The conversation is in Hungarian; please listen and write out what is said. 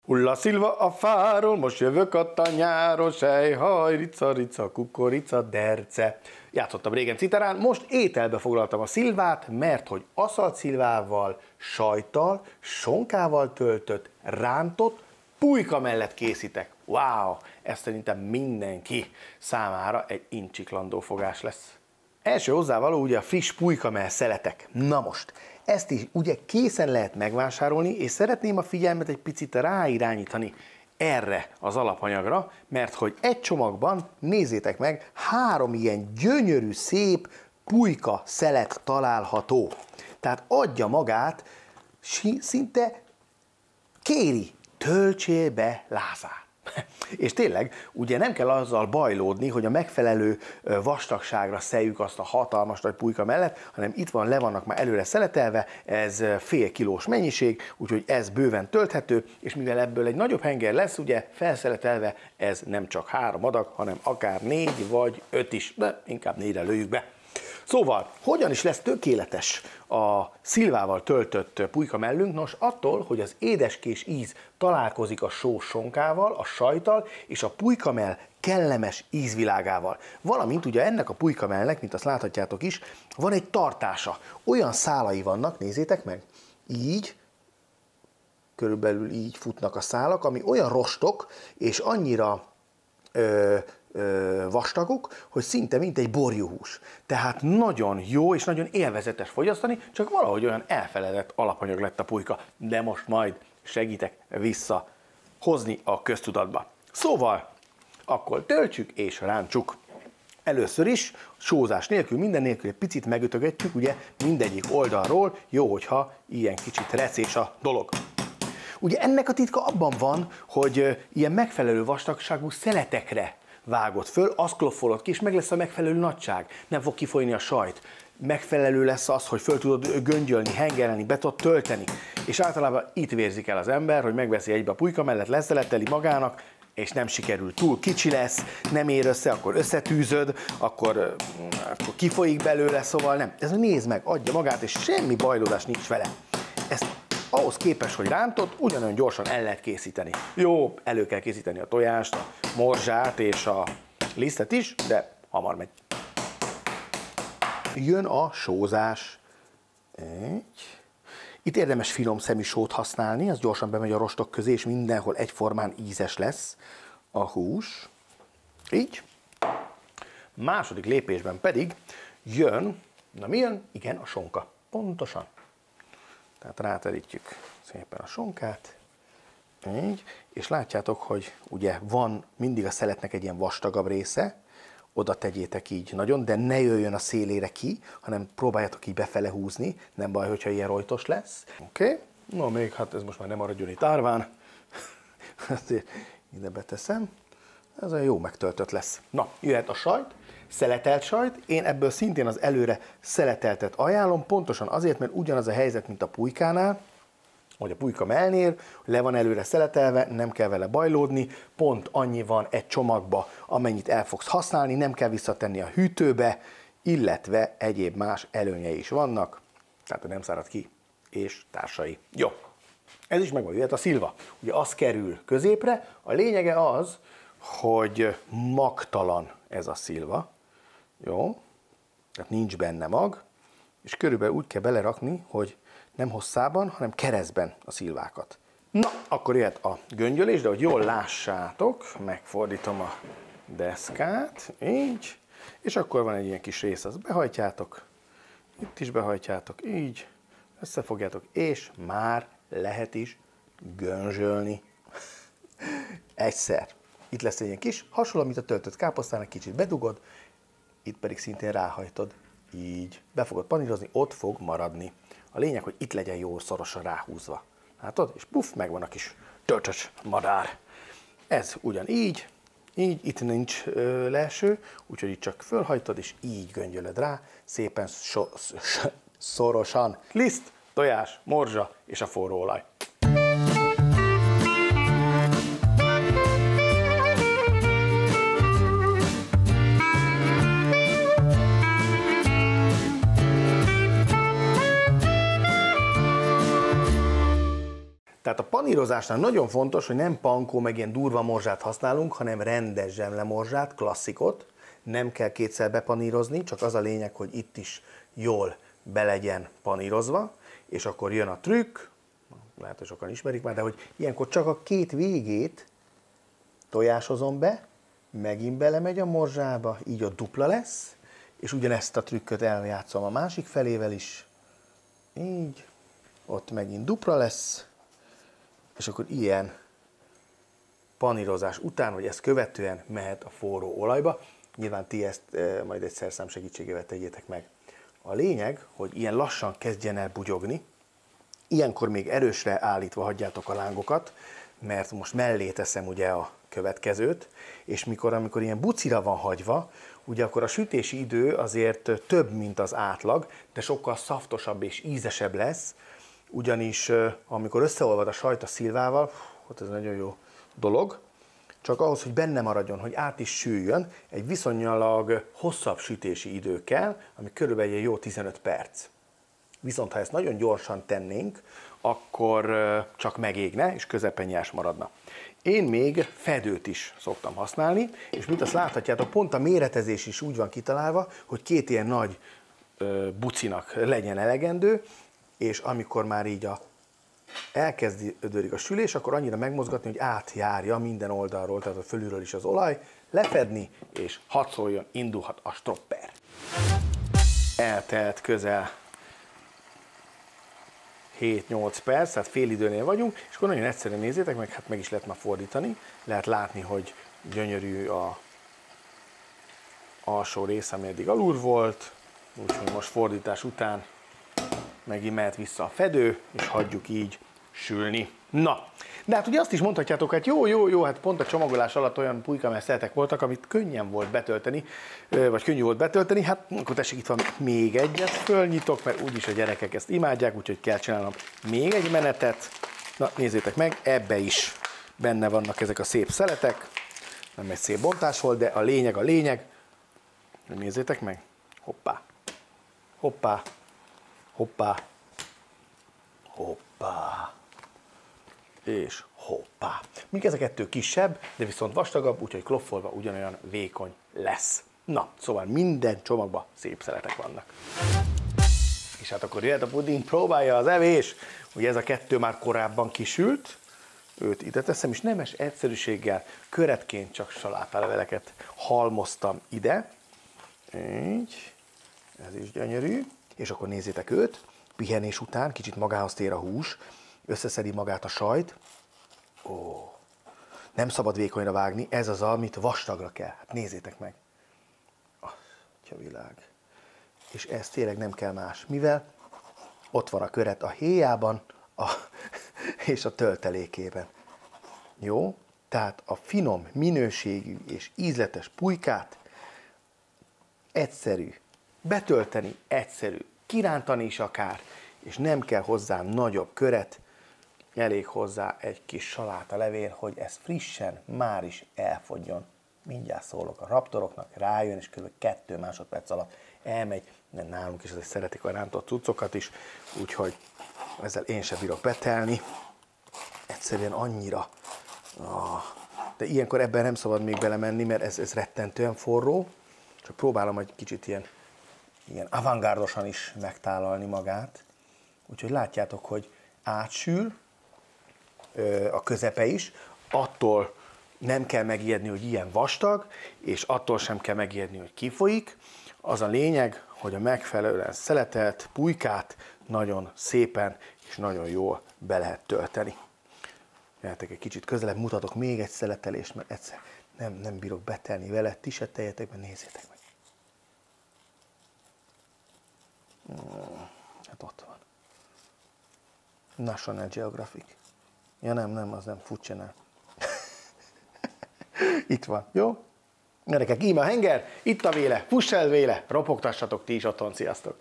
Hull a szilva a fáról, most jövök a tanyáról, sejhaj, rica, rica, kukorica, derce. Játszottam régen citerán, most ételbe foglaltam a szilvát, mert hogy aszalt szilvával, sajttal, sonkával töltött, rántott pulyka mellett készítek. Wow! Ez szerintem mindenki számára egy incsiklandó fogás lesz. Első hozzávaló ugye a friss pulykamell szeletek. Na most, ezt is ugye készen lehet megvásárolni, és szeretném a figyelmet egy picit ráirányítani erre az alapanyagra, mert hogy egy csomagban, nézzétek meg, 3 ilyen gyönyörű, szép pulyka szelet található. Tehát adja magát, szinte kéri, töltsél be Lázár. És tényleg, ugye nem kell azzal bajlódni, hogy a megfelelő vastagságra szeljük azt a hatalmas nagy pulyka mellett, hanem itt van, le vannak már előre szeletelve, ez fél kilós mennyiség, úgyhogy ez bőven tölthető, és mivel ebből egy nagyobb henger lesz, ugye felszeletelve, ez nem csak 3 adag, hanem akár 4 vagy 5 is, de inkább 4-re lőjük be. Szóval, hogyan is lesz tökéletes a szilvával töltött pulyka mellünk? Nos, attól, hogy az édeskés íz találkozik a sós sonkával, a sajttal és a pulykamell kellemes ízvilágával. Valamint ugye ennek a pulykamellnek, mint azt láthatjátok is, van egy tartása. Olyan szálai vannak, nézzétek meg, így, körülbelül így futnak a szálak, ami olyan rostok és annyira vastagok, hogy szinte mint egy borjúhús. Tehát nagyon jó és nagyon élvezetes fogyasztani, csak valahogy olyan elfeledett alapanyag lett a pulyka. De most majd segítek visszahozni a köztudatba. Szóval, akkor töltsük és rántsuk. Először is sózás nélkül, minden nélkül egy picit megütögetjük, ugye mindegyik oldalról, jó, hogyha ilyen kicsit recés a dolog. Ugye ennek a titka abban van, hogy ilyen megfelelő vastagságú szeletekre vágod föl, azt kloffolod ki, és meg lesz a megfelelő nagyság. Nem fog kifolyni a sajt. Megfelelő lesz az, hogy föl tudod göngyölni, hengerelni, be tudod tölteni. És általában itt vérzik el az ember, hogy megveszi egybe a pulyka mellett, leszeleteli magának, és nem sikerül, túl kicsi lesz, nem ér össze, akkor összetűzöd, akkor kifolyik belőle, szóval nem. Ez nézd meg, adja magát, és semmi bajlódás nincs vele. Ezt ahhoz képest, hogy rántott, ugyanolyan gyorsan el lehet készíteni. Jó, elő kell készíteni a tojást, a morzsát és a lisztet is, de hamar megy. Jön a sózás. Itt érdemes finom szemű sót használni, az gyorsan bemegy a rostok közé, és mindenhol egyformán ízes lesz a hús. Így. Második lépésben pedig jön, na mi jön? Igen, a sonka. Pontosan. Tehát ráterítjük szépen a sonkát, így, és látjátok, hogy ugye van mindig a szeletnek egy ilyen vastagabb része, oda tegyétek így nagyon, de ne jöjjön a szélére ki, hanem próbáljátok így befele húzni, nem baj, hogyha ilyen rojtos lesz. Oké, no még hát ez most már nem maradjon itt árván, ezért ide beteszem, ez olyan jó megtöltött lesz. Na, jöhet a sajt, szeletelt sajt, én ebből szintén az előre szeleteltet ajánlom, pontosan azért, mert ugyanaz a helyzet, mint a pulykánál, vagy a pulyka mellnél, le van előre szeletelve, nem kell vele bajlódni, pont annyi van egy csomagba, amennyit el fogsz használni, nem kell visszatenni a hűtőbe, illetve egyéb más előnyei is vannak, tehát nem szárad ki, és társai. Jó, ez is megvan, jöhet a szilva. Ugye az kerül középre, a lényege az, hogy magtalan ez a szilva, jó, tehát nincs benne mag, és körülbelül úgy kell belerakni, hogy nem hosszában, hanem keresztben a szilvákat. Na, akkor jöhet a göngyölés, de hogy jól lássátok, megfordítom a deszkát, így, és akkor van egy ilyen kis rész, azt behajtjátok, itt is behajtjátok, így, összefogjátok, és már lehet is gönzsölni. Egyszer. Itt lesz egy ilyen kis, hasonló, mint a töltött káposztának, kicsit bedugod, itt pedig szintén ráhajtod, így, be fogod panírozni, ott fog maradni. A lényeg, hogy itt legyen jól szorosan ráhúzva. Látod? És puff, megvan a kis töltös madár. Ez ugyanígy, így, itt nincs leeső, úgyhogy itt csak fölhajtod, és így göngyölöd rá, szépen szorosan. Liszt, tojás, morzsa és a forró olaj. Tehát Tehát a panírozásnál nagyon fontos, hogy nem pankó, meg ilyen durva morzsát használunk, hanem rendes zsemlemorzsát, klasszikot. Nem kell kétszer bepanírozni, csak az a lényeg, hogy itt is jól be legyen panírozva, és akkor jön a trükk, lehet, hogy sokan ismerik már, de hogy ilyenkor csak a két végét tojásozom be, megint belemegy a morzsába, így ott dupla lesz, és ugyanezt a trükköt eljátszom a másik felével is, így, ott megint dupla lesz, és akkor ilyen panírozás után, vagy ezt követően mehet a forró olajba. Nyilván ti ezt majd egy szerszám segítségével tegyétek meg. A lényeg, hogy ilyen lassan kezdjen el bugyogni, ilyenkor még erősre állítva hagyjátok a lángokat, mert most mellé teszem ugye a következőt, és amikor ilyen bucira van hagyva, ugye akkor a sütési idő azért több, mint az átlag, de sokkal szaftosabb és ízesebb lesz, ugyanis amikor összeolvad a sajt a szilvával, hát ez nagyon jó dolog, csak ahhoz, hogy benne maradjon, hogy át is süljön, egy viszonylag hosszabb sütési idő kell, ami körülbelül egy jó 15 perc. Viszont ha ezt nagyon gyorsan tennénk, akkor csak megégne, és középen nyers maradna. Én még fedőt is szoktam használni, és mint azt láthatjátok, pont a méretezés is úgy van kitalálva, hogy két ilyen nagy bucinak legyen elegendő, és amikor már így elkezdődik a sülés, akkor annyira megmozgatni, hogy átjárja minden oldalról, tehát a fölülről is az olaj, lefedni, és hadd szóljon, indulhat a stropper. Eltelt közel 7-8 perc, tehát fél időnél vagyunk, és akkor nagyon egyszerűen nézzétek meg, hát meg is lehet már fordítani, lehet látni, hogy gyönyörű a alsó rész, ami eddig alul volt, úgyhogy most fordítás után megint mehet vissza a fedő, és hagyjuk így sülni. Na, de hát ugye azt is mondhatjátok, hát jó, hát pont a csomagolás alatt olyan pulykameszeletek voltak, amit könnyen volt betölteni, vagy könnyű volt betölteni, hát akkor tessék, itt van még egyet, fölnyitok, mert úgyis a gyerekek ezt imádják, úgyhogy kell csinálnom még egy menetet. Na, nézzétek meg, ebbe is benne vannak ezek a szép szeletek, nem egy szép bontás volt, de a lényeg, nézzétek meg, hoppá, hoppá, hoppá, hoppá, és hoppá. Míg ez a kettő kisebb, de viszont vastagabb, úgyhogy kloffolva ugyanolyan vékony lesz. Na, szóval minden csomagban szép szeletek vannak. És hát akkor jöhet a puding, próbálja az evés. Ugye ez a kettő már korábban kisült, őt ide teszem, és nemes egyszerűséggel köretként csak salátáleveleket halmoztam ide. Így, ez is gyönyörű. És akkor nézzétek őt, pihenés után kicsit magához tér a hús, összeszedi magát a sajt. Ó, nem szabad vékonyra vágni, ez az, amit vastagra kell. Hát nézzétek meg. Atya világ. És ez tényleg nem kell más. Mivel ott van a köret a héjában és a töltelékében. Jó? Tehát a finom, minőségű és ízletes pulykát egyszerű betölteni, egyszerű kirántani is akár, és nem kell hozzá nagyobb köret, elég hozzá egy kis salátalevél, hogy ez frissen már is elfogjon. Mindjárt szólok a raptoroknak, rájön, és kb. 2 másodperc alatt elmegy, de nálunk is azért szeretik a rántott cuccokat is, úgyhogy ezzel én sem bírok betelni. Egyszerűen annyira. De ilyenkor ebben nem szabad még belemenni, mert ez rettentően forró, csak próbálom egy kicsit ilyen avantgárdosan is megtálalni magát. Úgyhogy látjátok, hogy átsül a közepe is, attól nem kell megijedni, hogy ilyen vastag, és attól sem kell megijedni, hogy kifolyik. Az a lényeg, hogy a megfelelően szeletelt pulykát nagyon szépen és nagyon jól be lehet tölteni. Jöhetek egy kicsit közelebb, mutatok még egy szeletelést, mert egyszer nem bírok betelni vele, ti se teljetek, mert nézzétek meg. Hát ott van. National Geographic. Ja nem, az nem, Food Channel. Itt van, jó? Gyerekek, íme a henger, itt a véle, fuss el véle, ropogtassatok ti is otthon, sziasztok!